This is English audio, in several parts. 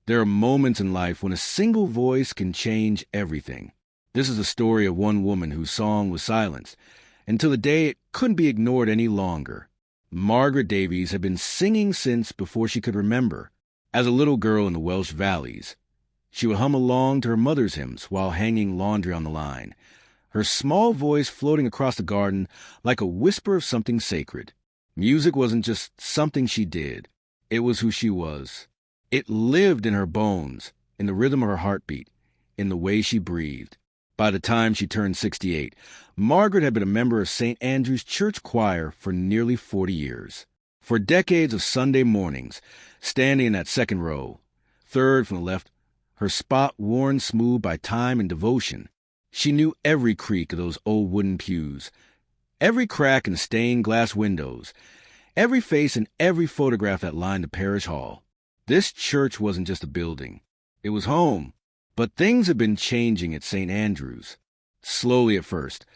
There are moments in life when a single voice can change everything. This is the story of one woman whose song was silenced until the day it couldn't be ignored any longer. Margaret Davies had been singing since before she could remember. As a little girl in the Welsh valleys, she would hum along to her mother's hymns while hanging laundry on the line, her small voice floating across the garden like a whisper of something sacred. Music wasn't just something she did. It was who she was. It lived in her bones, in the rhythm of her heartbeat, in the way she breathed. By the time she turned 68, Margaret had been a member of St. Andrew's Church Choir for nearly 40 years. For decades of Sunday mornings, standing in that second row, third from the left, her spot worn smooth by time and devotion, she knew every creak of those old wooden pews, every crack in the stained glass windows, every face and every photograph that lined the parish hall. This church wasn't just a building. It was home. But things had been changing at St. Andrew's. Slowly at first,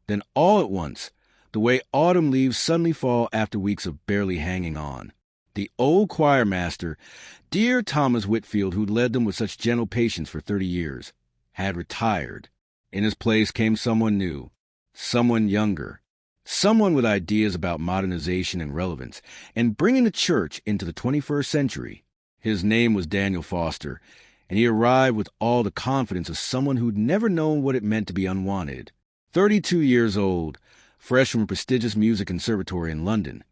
then all at once, the way autumn leaves suddenly fall after weeks of barely hanging on. The old choir master, dear Thomas Whitfield, who'd led them with such gentle patience for 30 years, had retired. In his place came someone new, someone younger, someone with ideas about modernization and relevance, and bringing the church into the 21st century. His name was Daniel Foster, and he arrived with all the confidence of someone who'd never known what it meant to be unwanted. 32 years old, fresh from a prestigious music conservatory in London,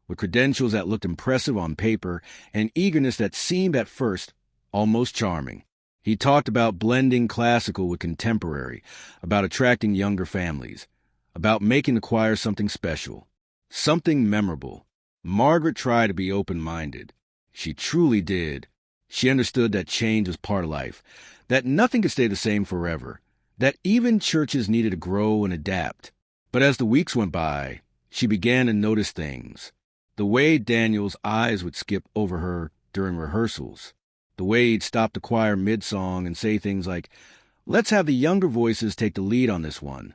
with credentials that looked impressive on paper and an eagerness that seemed at first almost charming. He talked about blending classical with contemporary, about attracting younger families, about making the choir something special, something memorable. Margaret tried to be open-minded. She truly did. She understood that change was part of life, that nothing could stay the same forever, that even churches needed to grow and adapt. But as the weeks went by, she began to notice things. The way Daniel's eyes would skip over her during rehearsals, the way he'd stop the choir mid-song and say things like, "Let's have the younger voices take the lead on this one."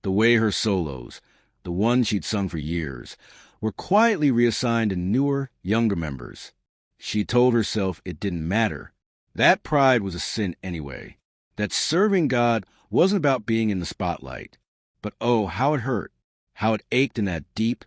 The way her solos, the ones she'd sung for years, were quietly reassigned to newer, younger members. She told herself it didn't matter. That pride was a sin anyway. That serving God wasn't about being in the spotlight. But oh, how it hurt, how it ached in that deep,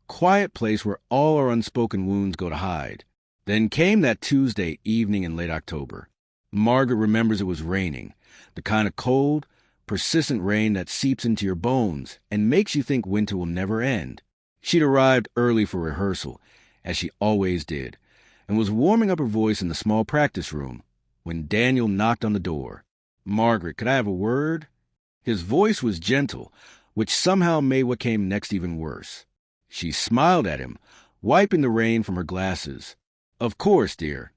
quiet place where all our unspoken wounds go to hide. Then came that Tuesday evening in late October. Margaret remembers it was raining, the kind of cold, persistent rain that seeps into your bones and makes you think winter will never end. She'd arrived early for rehearsal, as she always did, and was warming up her voice in the small practice room when Daniel knocked on the door. "Margaret, could I have a word?" His voice was gentle, which somehow made what came next even worse. She smiled at him, wiping the rain from her glasses. "Of course, dear."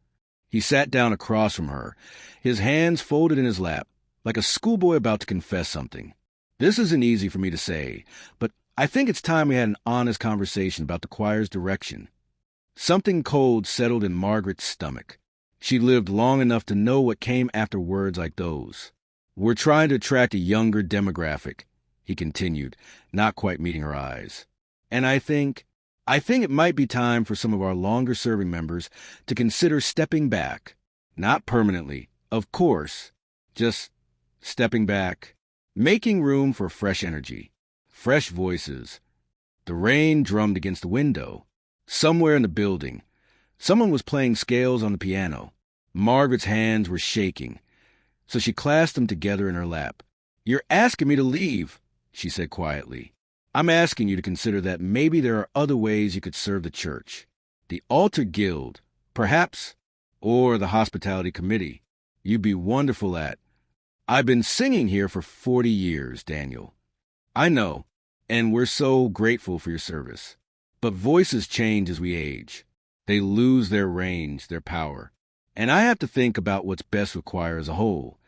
He sat down across from her, his hands folded in his lap, like a schoolboy about to confess something. "This isn't easy for me to say, but I think it's time we had an honest conversation about the choir's direction." Something cold settled in Margaret's stomach. She lived long enough to know what came after words like those. "We're trying to attract a younger demographic," he continued, not quite meeting her eyes. "And I think it might be time for some of our longer-serving members to consider stepping back. Not permanently, of course, just stepping back, making room for fresh energy, fresh voices." The rain drummed against the window. Somewhere in the building, someone was playing scales on the piano. Margaret's hands were shaking, so she clasped them together in her lap. "You're asking me to leave," she said quietly. "I'm asking you to consider that maybe there are other ways you could serve the church. The Altar Guild, perhaps, or the Hospitality Committee. You'd be wonderful at. I've been singing here for 40 years, Daniel. I know, and we're so grateful for your service. But voices change as we age. They lose their range, their power. And I have to think about what's best for choir as a whole."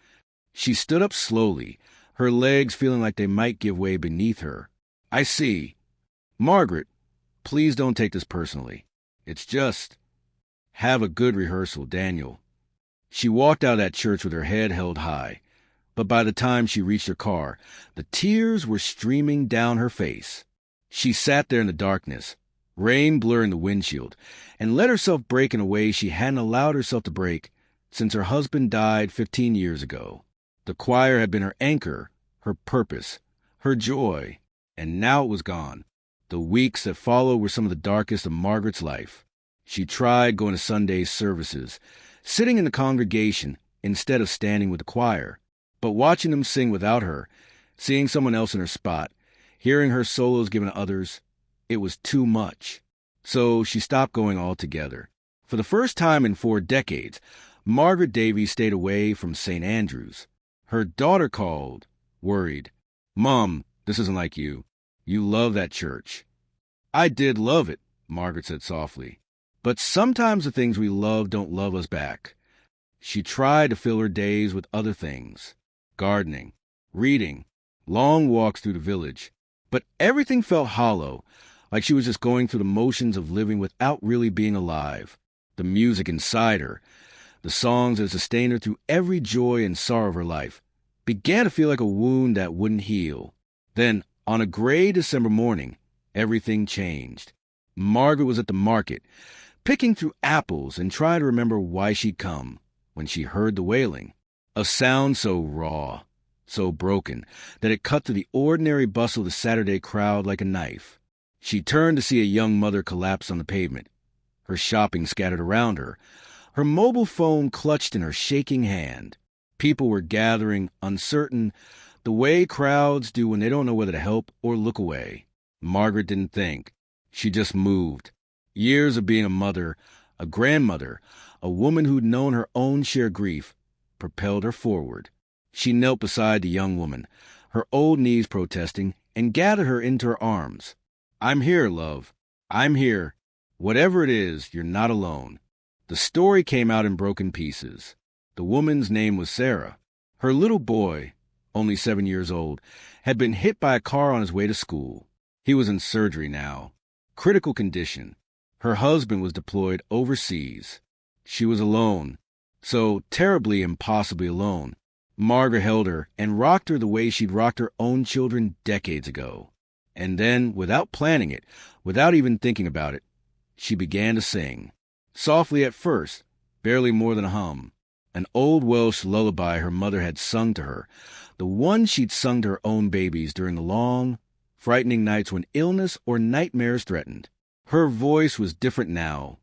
She stood up slowly, her legs feeling like they might give way beneath her. "I see. Margaret, please don't take this personally. It's just, have a good rehearsal, Daniel." She walked out of that church with her head held high, but by the time she reached her car, the tears were streaming down her face. She sat there in the darkness, rain blurring the windshield, and let herself break in a way she hadn't allowed herself to break since her husband died 15 years ago. The choir had been her anchor, her purpose, her joy, and now it was gone. The weeks that followed were some of the darkest of Margaret's life. She tried going to Sunday services, sitting in the congregation instead of standing with the choir. But watching them sing without her, seeing someone else in her spot, hearing her solos given to others, it was too much. So she stopped going altogether. For the first time in 4 decades, Margaret Davies stayed away from St. Andrew's. Her daughter called, worried. "Mom, this isn't like you. You love that church." "I did love it," Margaret said softly. "But sometimes the things we love don't love us back." She tried to fill her days with other things. Gardening, reading, long walks through the village. But everything felt hollow, like she was just going through the motions of living without really being alive. The music inside her, the songs that sustained her through every joy and sorrow of her life, began to feel like a wound that wouldn't heal. Then, on a gray December morning, everything changed. Margaret was at the market, picking through apples and trying to remember why she'd come, when she heard the wailing. A sound so raw, so broken, that it cut through the ordinary bustle of the Saturday crowd like a knife. She turned to see a young mother collapse on the pavement, her shopping scattered around her, her mobile phone clutched in her shaking hand. People were gathering, uncertain, the way crowds do when they don't know whether to help or look away. Margaret didn't think. She just moved. Years of being a mother, a grandmother, a woman who'd known her own sheer grief, propelled her forward. She knelt beside the young woman, her old knees protesting, and gathered her into her arms. "I'm here, love. I'm here. Whatever it is, you're not alone." The story came out in broken pieces. The woman's name was Sarah. Her little boy, only 7 years old, had been hit by a car on his way to school. He was in surgery now. Critical condition. Her husband was deployed overseas. She was alone. So terribly, impossibly alone. Margaret held her and rocked her the way she'd rocked her own children decades ago. And then, without planning it, without even thinking about it, she began to sing. Softly at first, barely more than a hum. An old Welsh lullaby her mother had sung to her, the one she'd sung to her own babies during the long, frightening nights when illness or nightmares threatened. Her voice was different now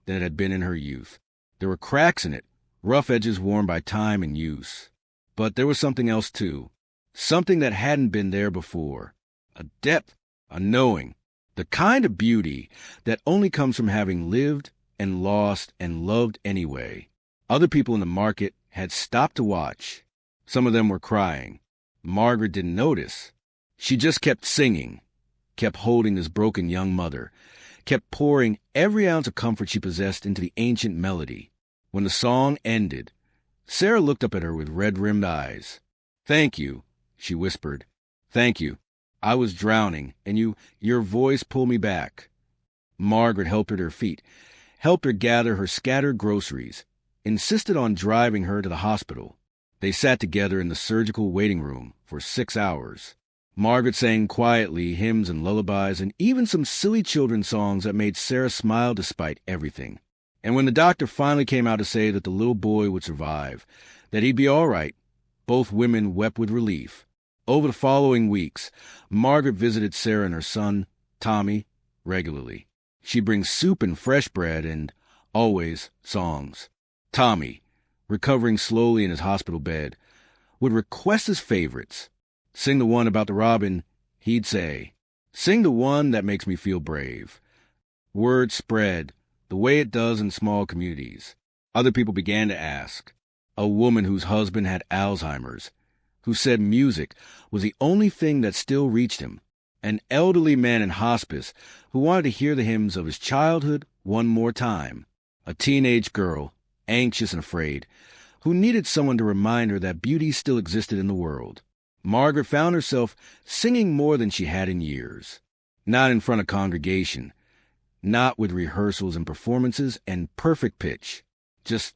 than it had been in her youth. There were cracks in it, rough edges worn by time and use. But there was something else, too. Something that hadn't been there before. A depth, a knowing. The kind of beauty that only comes from having lived and lost and loved anyway. Other people in the market had stopped to watch. Some of them were crying. Margaret didn't notice. She just kept singing, kept holding this broken young mother, kept pouring every ounce of comfort she possessed into the ancient melody. When the song ended, Sarah looked up at her with red-rimmed eyes. "Thank you," she whispered. "Thank you. I was drowning, and your voice pulled me back." Margaret helped her to her feet, helped her gather her scattered groceries, insisted on driving her to the hospital. They sat together in the surgical waiting room for 6 hours. Margaret sang quietly hymns and lullabies and even some silly children's songs that made Sarah smile despite everything. And when the doctor finally came out to say that the little boy would survive, that he'd be all right, both women wept with relief. Over the following weeks, Margaret visited Sarah and her son, Tommy, regularly. She'd bring soup and fresh bread and, always, songs. Tommy, recovering slowly in his hospital bed, would request his favorites. Sing the one about the robin, he'd say. Sing the one that makes me feel brave. Word spread, the way it does in small communities. Other people began to ask. A woman whose husband had Alzheimer's, who said music was the only thing that still reached him. An elderly man in hospice who wanted to hear the hymns of his childhood one more time. A teenage girl, anxious and afraid, who needed someone to remind her that beauty still existed in the world. Margaret found herself singing more than she had in years. Not in front of congregation, not with rehearsals and performances and perfect pitch. Just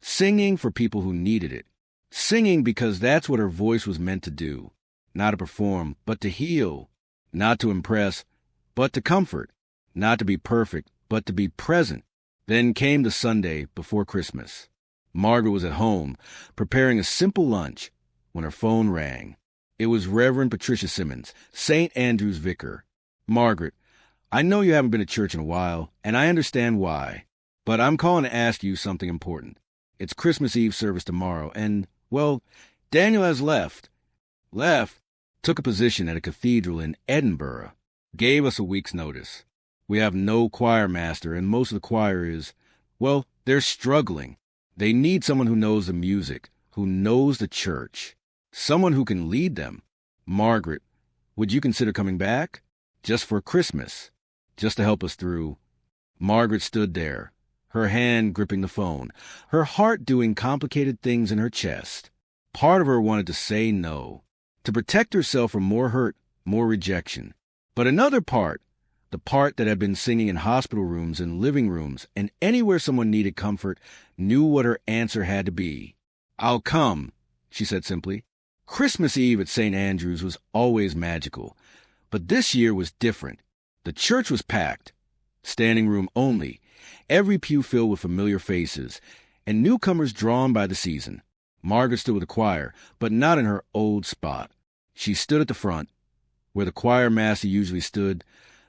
singing for people who needed it. Singing because that's what her voice was meant to do. Not to perform, but to heal. Not to impress, but to comfort. Not to be perfect, but to be present. Then came the Sunday before Christmas. Margaret was at home, preparing a simple lunch, when her phone rang. It was Reverend Patricia Simmons, St. Andrew's vicar. "Margaret, I know you haven't been to church in a while, and I understand why, but I'm calling to ask you something important. It's Christmas Eve service tomorrow, and, well, Daniel has left. Took a position at a cathedral in Edinburgh. Gave us a week's notice. We have no choir master, and most of the choir is, well, they're struggling. They need someone who knows the music, who knows the church, someone who can lead them. Margaret, would you consider coming back? Just for Christmas, just to help us through." Margaret stood there, her hand gripping the phone, her heart doing complicated things in her chest. Part of her wanted to say no, to protect herself from more hurt, more rejection. But another part, the part that had been singing in hospital rooms and living rooms and anywhere someone needed comfort, knew what her answer had to be. "I'll come," she said simply. Christmas Eve at St. Andrew's was always magical, but this year was different. The church was packed, standing room only, every pew filled with familiar faces, and newcomers drawn by the season. Margaret stood with the choir, but not in her old spot. She stood at the front, where the choir master usually stood,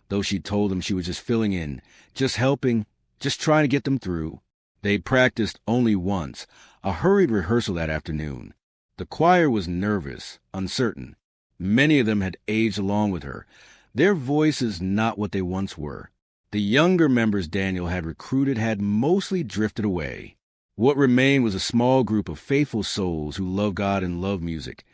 though she told them she was just filling in, just helping, just trying to get them through. They'd practiced only once, a hurried rehearsal that afternoon. The choir was nervous, uncertain. Many of them had aged along with her, their voices not what they once were. The younger members Daniel had recruited had mostly drifted away. What remained was a small group of faithful souls who loved God and loved music,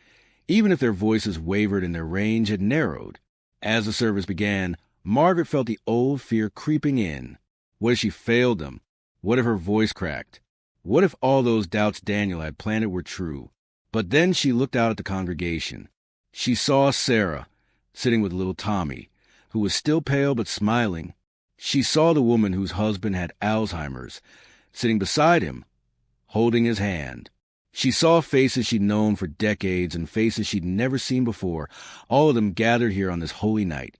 even if their voices wavered and their range had narrowed. As the service began, Margaret felt the old fear creeping in. What if she failed them? What if her voice cracked? What if all those doubts Daniel had planted were true? But then she looked out at the congregation. She saw Sarah, sitting with little Tommy, who was still pale but smiling. She saw the woman whose husband had Alzheimer's, sitting beside him, holding his hand. She saw faces she'd known for decades and faces she'd never seen before, all of them gathered here on this holy night,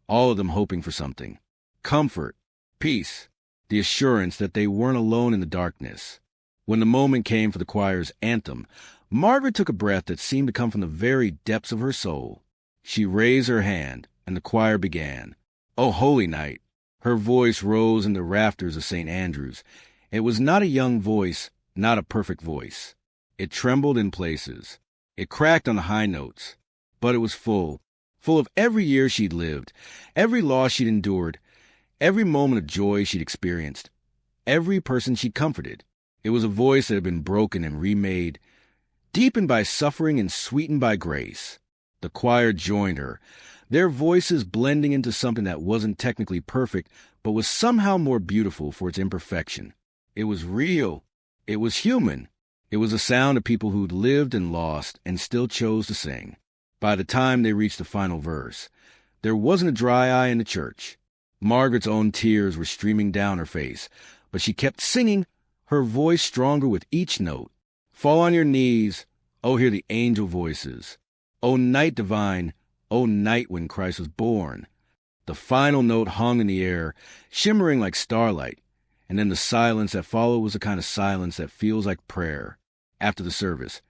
all of them hoping for something. Comfort, peace, the assurance that they weren't alone in the darkness. When the moment came for the choir's anthem, Margaret took a breath that seemed to come from the very depths of her soul. She raised her hand, and the choir began. "O Holy Night." Her voice rose in the rafters of St. Andrew's. It was not a young voice, not a perfect voice. It trembled in places. It cracked on the high notes. But it was full of every year she'd lived, every loss she'd endured, every moment of joy she'd experienced, every person she'd comforted. It was a voice that had been broken and remade, deepened by suffering and sweetened by grace. The choir joined her, their voices blending into something that wasn't technically perfect, but was somehow more beautiful for its imperfection. It was real. It was human. It was the sound of people who'd lived and lost and still chose to sing. By the time they reached the final verse, there wasn't a dry eye in the church. Margaret's own tears were streaming down her face, but she kept singing, her voice stronger with each note. "Fall on your knees, oh, hear the angel voices. O night divine, O night when Christ was born." The final note hung in the air, shimmering like starlight, and then the silence that followed was the kind of silence that feels like prayer. After the service,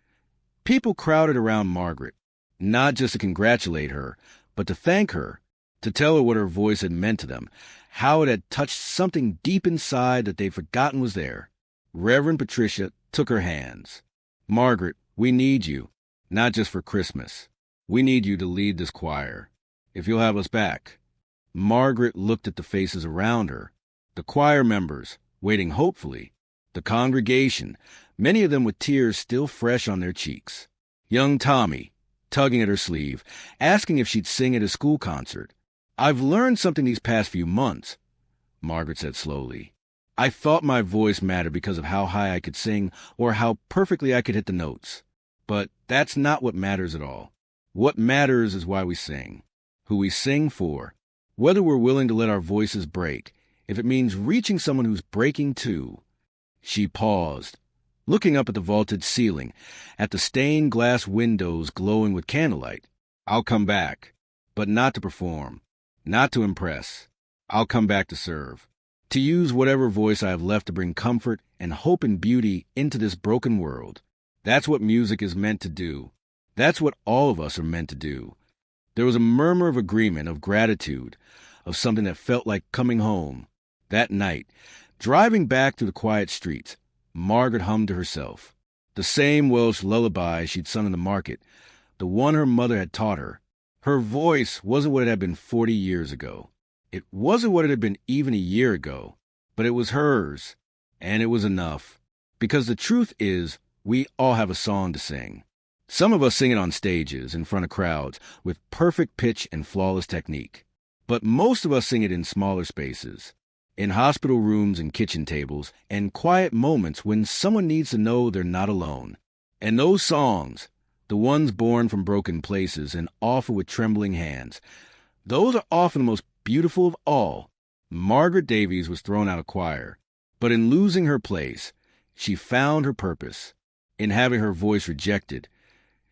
people crowded around Margaret, not just to congratulate her, but to thank her, to tell her what her voice had meant to them, how it had touched something deep inside that they'd forgotten was there. Reverend Patricia took her hands. "Margaret, we need you, not just for Christmas. We need you to lead this choir, if you'll have us back." Margaret looked at the faces around her, the choir members, waiting hopefully, the congregation, many of them with tears still fresh on their cheeks. Young Tommy, tugging at her sleeve, asking if she'd sing at a school concert. "I've learned something these past few months," Margaret said slowly. "I thought my voice mattered because of how high I could sing or how perfectly I could hit the notes. But that's not what matters at all. What matters is why we sing, who we sing for, whether we're willing to let our voices break, if it means reaching someone who's breaking too." She paused, looking up at the vaulted ceiling, at the stained glass windows glowing with candlelight. "I'll come back, but not to perform, not to impress. I'll come back to serve." to use whatever voice I have left to bring comfort and hope and beauty into this broken world. That's what music is meant to do. That's what all of us are meant to do. There was a murmur of agreement, of gratitude, of something that felt like coming home. That night, driving back through the quiet streets, Margaret hummed to herself. The same Welsh lullaby she'd sung in the market, the one her mother had taught her. Her voice wasn't what it had been 40 years ago. It wasn't what it had been even a year ago, but it was hers, and it was enough. Because the truth is, we all have a song to sing. Some of us sing it on stages, in front of crowds, with perfect pitch and flawless technique. But most of us sing it in smaller spaces, in hospital rooms and kitchen tables, and quiet moments when someone needs to know they're not alone. And those songs, the ones born from broken places and offered with trembling hands, those are often the most beautiful of all. Margaret Davies was thrown out of choir, but in losing her place, she found her purpose. In having her voice rejected,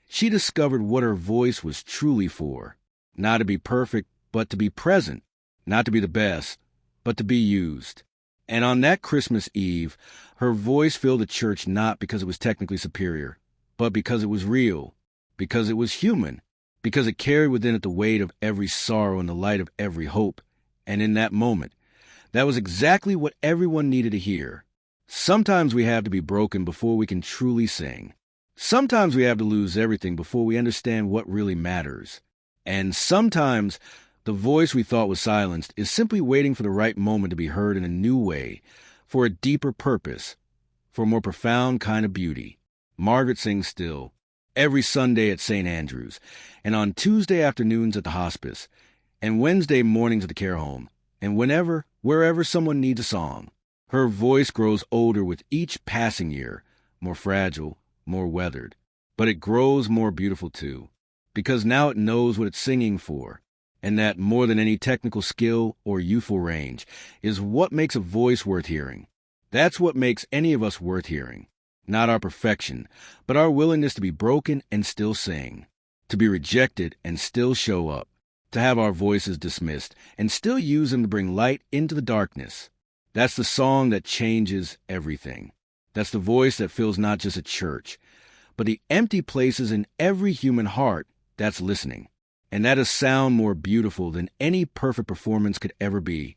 she discovered what her voice was truly for. Not to be perfect, but to be present. Not to be the best, but to be used. And on that Christmas Eve, her voice filled the church not because it was technically superior, but because it was real, because it was human, because it carried within it the weight of every sorrow and the light of every hope. And in that moment, that was exactly what everyone needed to hear. Sometimes we have to be broken before we can truly sing. Sometimes we have to lose everything before we understand what really matters. And sometimes the voice we thought was silenced is simply waiting for the right moment to be heard in a new way, for a deeper purpose, for a more profound kind of beauty. Margaret sings still, every Sunday at St. Andrew's, and on Tuesday afternoons at the hospice, and Wednesday mornings at the care home, and wherever someone needs a song. Her voice grows older with each passing year, more fragile, more weathered. But it grows more beautiful too, because now it knows what it's singing for, and that more than any technical skill or youthful range is what makes a voice worth hearing. That's what makes any of us worth hearing. Not our perfection, but our willingness to be broken and still sing, to be rejected and still show up, to have our voices dismissed and still use them to bring light into the darkness. That's the song that changes everything. That's the voice that fills not just a church, but the empty places in every human heart that's listening. And that is sound more beautiful than any perfect performance could ever be.